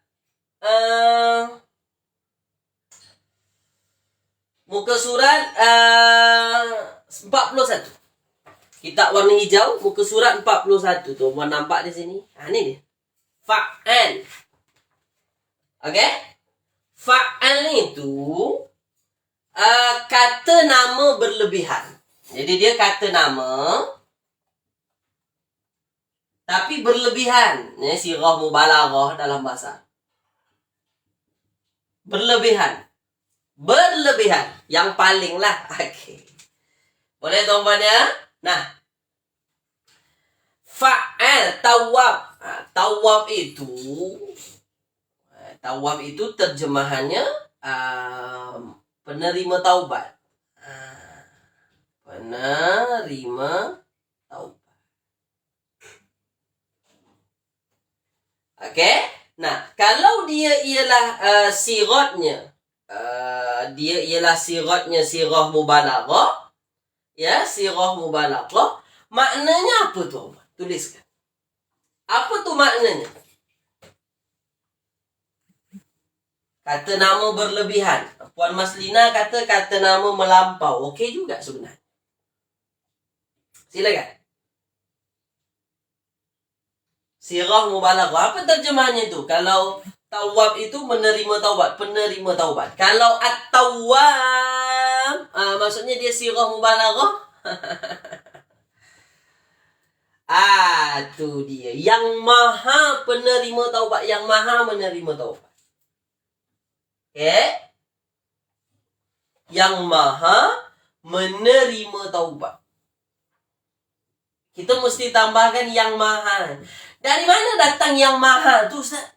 Muka surat 41. Kitab warna hijau, muka surat 41 tu. Tuan nampak di sini? Ni dia. Fa'al. Okey? Fa'al itu kata nama berlebihan. Jadi dia kata nama tapi berlebihan. Ni sirah mubalaghah dalam bahasa. Berlebihan. Yang paling lah. Okey. Boleh tuan-tuan ya? Nah. Fa'al, tawab. Tawab itu terjemahannya penerima taubat. Penerima taubat. Okey? Nah, kalau dia ialah siratnya sirah mubalaghah. Ya, sirah mubalaghah. Maknanya apa tu? Tuliskan. Apa tu maknanya? Kata nama berlebihan. Puan Maslina kata nama melampau. Okey juga sebenarnya. Silakan. Sirah mubalaghah. Apa terjemahannya tu? Kalau tawab itu menerima taubat, penerima taubat. Kalau at-tawwab, maksudnya dia sirah mubalaghah. Tu dia. Yang maha penerima taubat, yang maha menerima taubat. Okay? Yang maha menerima taubat. Kita mesti tambahkan yang maha. Dari mana datang yang maha tu, Ustaz?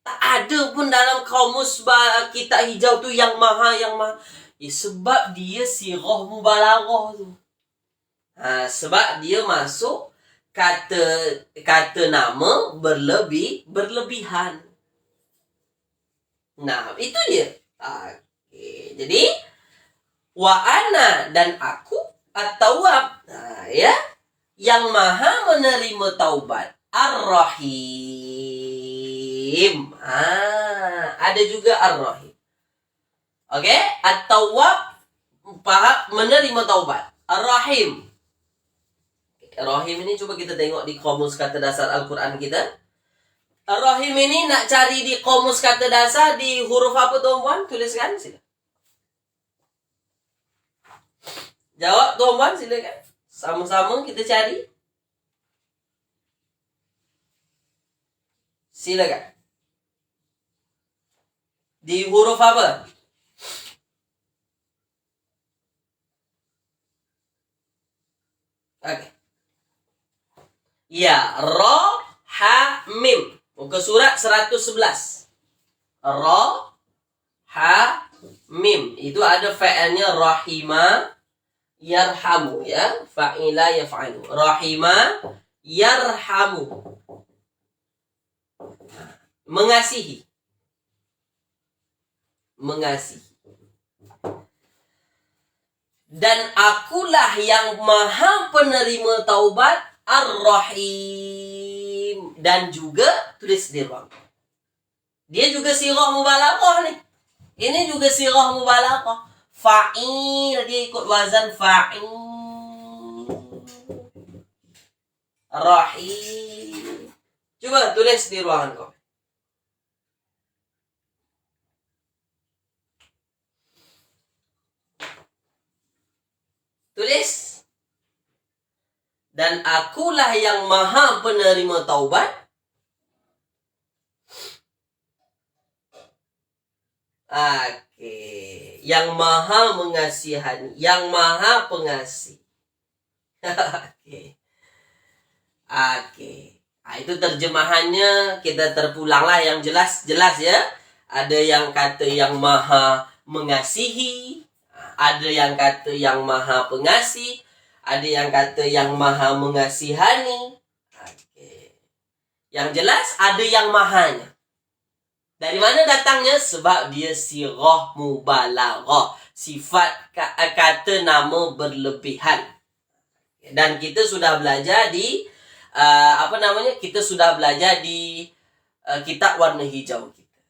Tak ada pun dalam kamus kitab hijau tu yang maha. Sebab dia sirah mubalaghah tu. Sebab dia masuk kata nama berlebihan. Nah, itu dia. Okay. Jadi wa ana dan aku at-tawwab. Ya. Yang maha menerima taubat. Ar-Rahim. Ada juga Ar-Rahim. Okey, At-Tawwab menerima taubat. Ar-Rahim. Ar-Rahim ini coba kita tengok di kamus kata dasar Al-Quran kita. Ar-Rahim ini nak cari di kamus kata dasar di huruf apa tuan-puan? Tuliskan sila. Jawab tuan-puan silakan. Sama-sama kita cari. Silakan. Di huruf apa? Okey. Ya, ra, ha, mim. Muka surat 111. Ra, ha, mim. Itu ada fa'ilnya rahima, yarhamu, ya. Fa'ila yaf'alu. Rahima, yarhamu. Mengasihi. Dan akulah yang maha penerima taubat, Ar-Rahim. Dan juga tulis di ruang. Dia juga sirah mubalaghah ni. Ini juga sirah mubalaghah. Fa'il, dia ikut wazan fa'il. Rahim. Cuba tulis di ruangan kau. Tulis. Dan akulah yang maha penerima taubat. Okey. Yang maha mengasihani. Yang maha pengasih. Okey. Itu terjemahannya. Kita terpulanglah yang jelas-jelas ya. Ada yang kata yang maha mengasihi. Ada yang kata yang maha pengasih. Ada yang kata yang maha mengasihani. Yang jelas ada yang mahanya. Dari mana datangnya? Sebab dia sirah mubalaghah. Sifat kata nama berlebihan. Dan kita sudah belajar di kita sudah belajar di kitab warna hijau kita.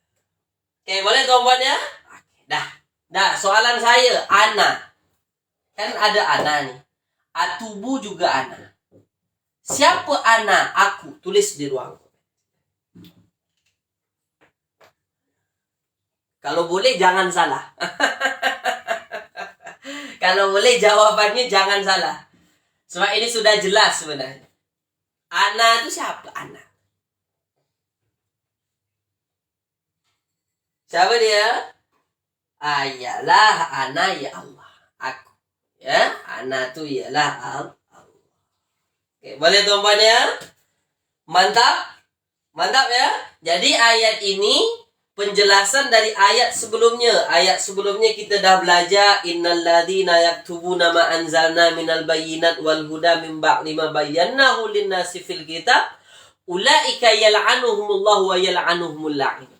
Okey, boleh tuan-tuan ya? Dah. Nah, soalan saya, ana. Kan ada ana nih. Atubu juga ana. Siapa ana? Aku. Tulis di ruang. Kalau boleh jangan salah. Kalau boleh jawabannya jangan salah. Sebab ini sudah jelas sebenarnya. Ana itu siapa? Ana. Siapa dia? Ayalah ana ya Allah. Aku. Ya, ana itu ialah Allah. Oke, boleh tuan-puan ya? Mantap? Mantap ya? Jadi ayat ini penjelasan dari ayat sebelumnya. Ayat sebelumnya kita dah belajar innal ladzina yaktubuna ma anzalna minal bayyinat wal huda min ba'di ma bayyanahu lin-nasi fil kitab ulaika yal'anuhumullahu wa yal'anuhumul la'in.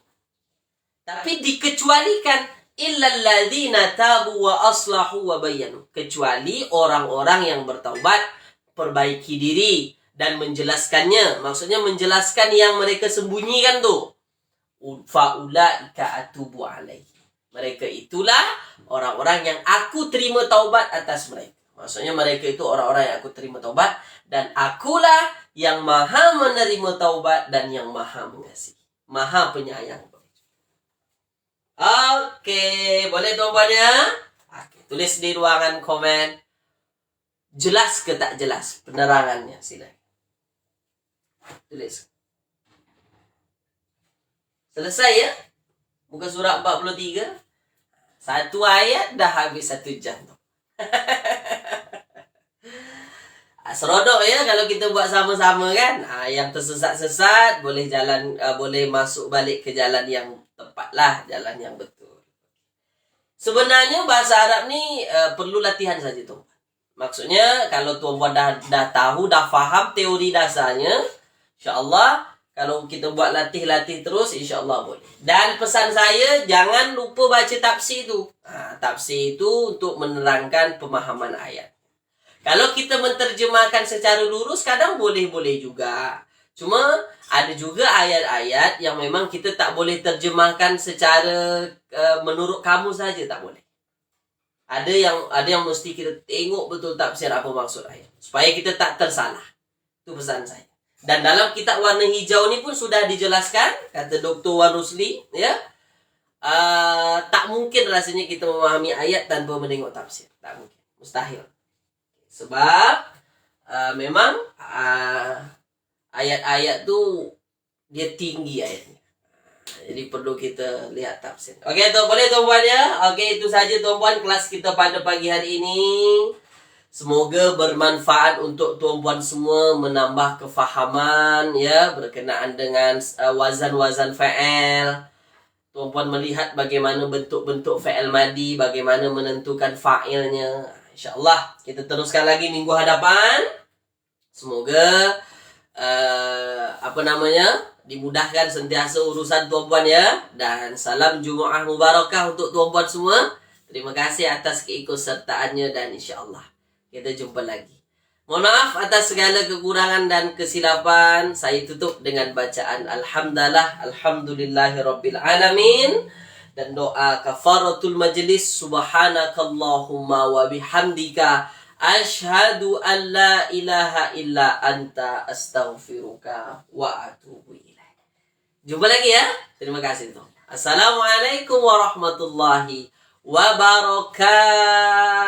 Tapi dikecualikan illal ladzina tabu wa aslahu wa bayyanu. Kecuali orang-orang yang bertaubat, perbaiki diri dan menjelaskannya. Maksudnya menjelaskan yang mereka sembunyikan tuh. Fa'ulaika atubu alaihi. Mereka itulah orang-orang yang aku terima taubat atas mereka. Maksudnya mereka itu orang-orang yang aku terima taubat dan akulah yang maha menerima taubat dan yang maha mengasihi, maha penyayang. Oke, boleh tuan-puan ya? Oke, tulis di ruangan komen. Jelas ke tak jelas penerangannya, silakan. Tulis. Selesai ya? Muka surat 43. Satu ayat dah habis 1 jam. Seronok ya kalau kita buat sama-sama kan. Yang tersesat-sesat boleh jalan, boleh masuk balik ke jalan yang tepat lah, jalan yang betul. Sebenarnya bahasa Arab ni perlu latihan saja tuan. Maksudnya kalau tuan-puan dah tahu, dah faham teori dasarnya, insya-Allah kalau kita buat latih terus, insya-Allah boleh. Dan pesan saya, jangan lupa baca tafsir tu. Tafsir itu untuk menerangkan pemahaman ayat. Kalau kita menterjemahkan secara lurus, kadang boleh-boleh juga. Cuma ada juga ayat-ayat yang memang kita tak boleh terjemahkan secara menurut kamu saja, tak boleh. Ada yang mesti kita tengok betul tafsir apa maksud ayat supaya kita tak tersalah. Itu pesan saya. Dan dalam kitab warna hijau ni pun sudah dijelaskan, kata Dr. Wan Rusli, ya. Tak mungkin rasanya kita memahami ayat tanpa menengok tafsir. Tak mungkin. Mustahil. Sebab memang ayat-ayat tu dia tinggi ayatnya. Jadi perlu kita lihat tafsir. Okey, boleh tuan-puan ya? Okey, itu saja tuan-puan kelas kita pada pagi hari ini. Semoga bermanfaat untuk tuan-puan semua, menambah kefahaman ya berkenaan dengan wazan-wazan fa'il. Tuan-puan melihat bagaimana bentuk-bentuk fa'il madi, bagaimana menentukan fa'ilnya. InsyaAllah kita teruskan lagi minggu hadapan. Semoga dimudahkan sentiasa urusan tuan-puan ya. Dan salam Jumaah Mubarakah untuk tuan-puan semua. Terima kasih atas keikutsertaannya dan insyaAllah kita jumpa lagi. Mohon maaf atas segala kekurangan dan kesilapan. Saya tutup dengan bacaan Alhamdulillahirabbil alamin dan doa kafaratul majlis. Subhanakallahumma wa bihamdika asyhadu an la ilaha illa anta astaghfiruka wa atubu ilaik. Jumpa lagi ya. Terima kasih. Assalamualaikum warahmatullahi wabarakatuh.